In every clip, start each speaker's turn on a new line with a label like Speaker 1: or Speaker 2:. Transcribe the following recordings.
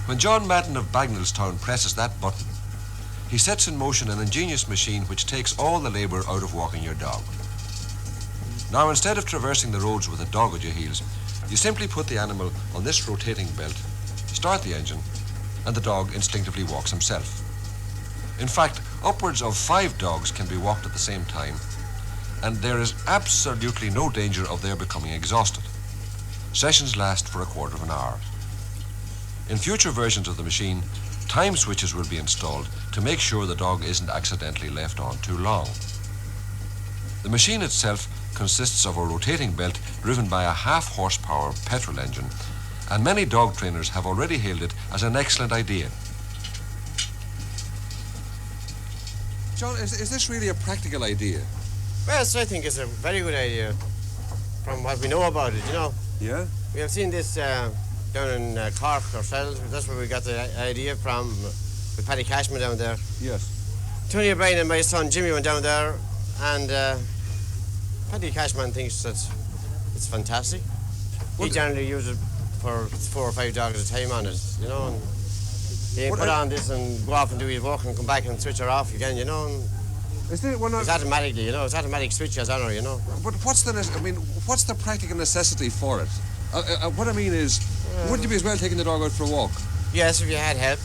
Speaker 1: When John Madden of Bagenalstown presses that button, he sets in motion an ingenious machine which takes all the labour out of walking your dog. Now, instead of traversing the roads with a dog at your heels, you simply put the animal on this rotating belt, start the engine, and the dog instinctively walks himself. In fact, upwards of 5 dogs can be walked at the same time, and there is absolutely no danger of their becoming exhausted. Sessions last for a quarter of an hour. In future versions of the machine, time switches will be installed to make sure the dog isn't accidentally left on too long. The machine itself consists of a rotating belt driven by a half-horsepower petrol engine, and many dog trainers have already hailed it as an excellent idea. John, is this really a practical idea?
Speaker 2: Well, I think it's a very good idea from what we know about it, you know.
Speaker 1: Yeah?
Speaker 2: We have seen this down in Cork ourselves. That's where we got the idea from, with Paddy Cashman down there.
Speaker 1: Yes.
Speaker 2: Tony O'Brien and my son Jimmy went down there, and Paddy Cashman thinks that it's fantastic. He generally uses it for 4 or 5 dogs at a time on it, you know. And he put on this and go off and do his work and come back and switch her off again, you know. And it's automatically, you know. It's automatic switch as on her, you know.
Speaker 1: But what's the practical necessity for it? What I mean is, wouldn't you be as well taking the dog out for a walk?
Speaker 2: Yes, if you had help.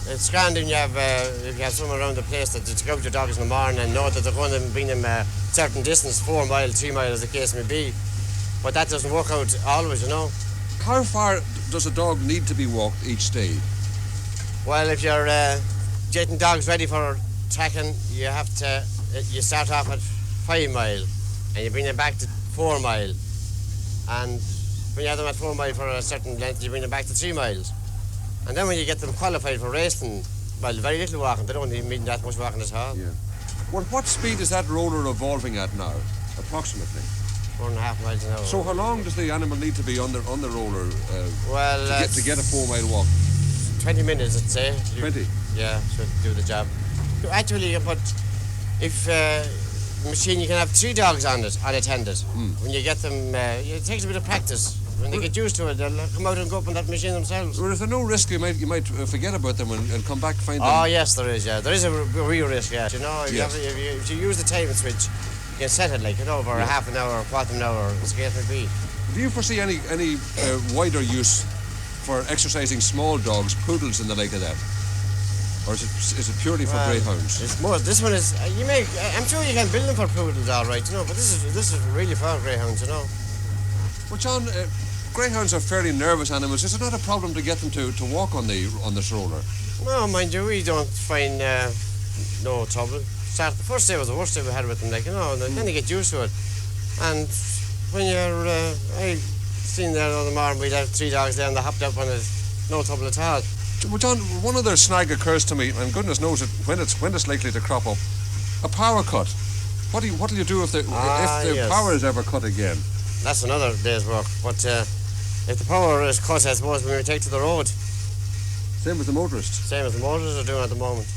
Speaker 2: It's grand when you have, if you have someone around the place that to go out your dogs in the morning and know that they're going to bring them a certain distance, 4 miles, 3 miles, as the case may be. But that doesn't work out always, you know.
Speaker 1: How far does a dog need to be walked each day?
Speaker 2: Well, if you're getting dogs ready for tracking, you have to, you start off at 5 mile and you bring them back to 4 mile. And when you have them at 4 mile for a certain length, you bring them back to 3 miles. And then when you get them qualified for racing, well, very little walking. They don't even mean that much walking at all.
Speaker 1: Yeah. Well, what speed is that roller evolving at now, approximately?
Speaker 2: 4.5 miles an hour.
Speaker 1: So how long does the animal need to be on the roller to get a 4 mile walk?
Speaker 2: 20 minutes, I'd say.
Speaker 1: 20?
Speaker 2: Yeah, should do the job. Actually, but if machine, you can have 3 dogs on it, unattended. When you get them, it takes a bit of practice. When they get used to it, they'll come out and go up on that machine themselves.
Speaker 1: Well, is there no risk you might forget about them and come back and find them?
Speaker 2: Oh, yes, there is, yeah. There is a real risk, yeah. You know, if you use the time switch, you can set it, like, you know, for a half an hour, a quarter of an hour, as the case may be.
Speaker 1: Do you foresee any wider use for exercising small dogs, poodles and the like of that? Or is it purely for greyhounds?
Speaker 2: It's more. This one is. I'm sure you can build them for poodles, all right, you know. But this is really for greyhounds, you know.
Speaker 1: Well, John, greyhounds are fairly nervous animals. Is it not a problem to get them to walk on this roller?
Speaker 2: No, mind you, we don't find no trouble. The first day was the worst day we had with them, like, you know. And then they get used to it. And when you're, I seen there the other morning, we'd have 3 dogs there and they hopped up on it, no trouble at all.
Speaker 1: Well, John, one other snag occurs to me, and goodness knows it when it's likely to crop up. A power cut. What do you do if the power is ever cut again?
Speaker 2: That's another day's work. But if the power is cut, I suppose we may take to the road.
Speaker 1: Same as the motorists.
Speaker 2: Same as the motorists are doing at the moment.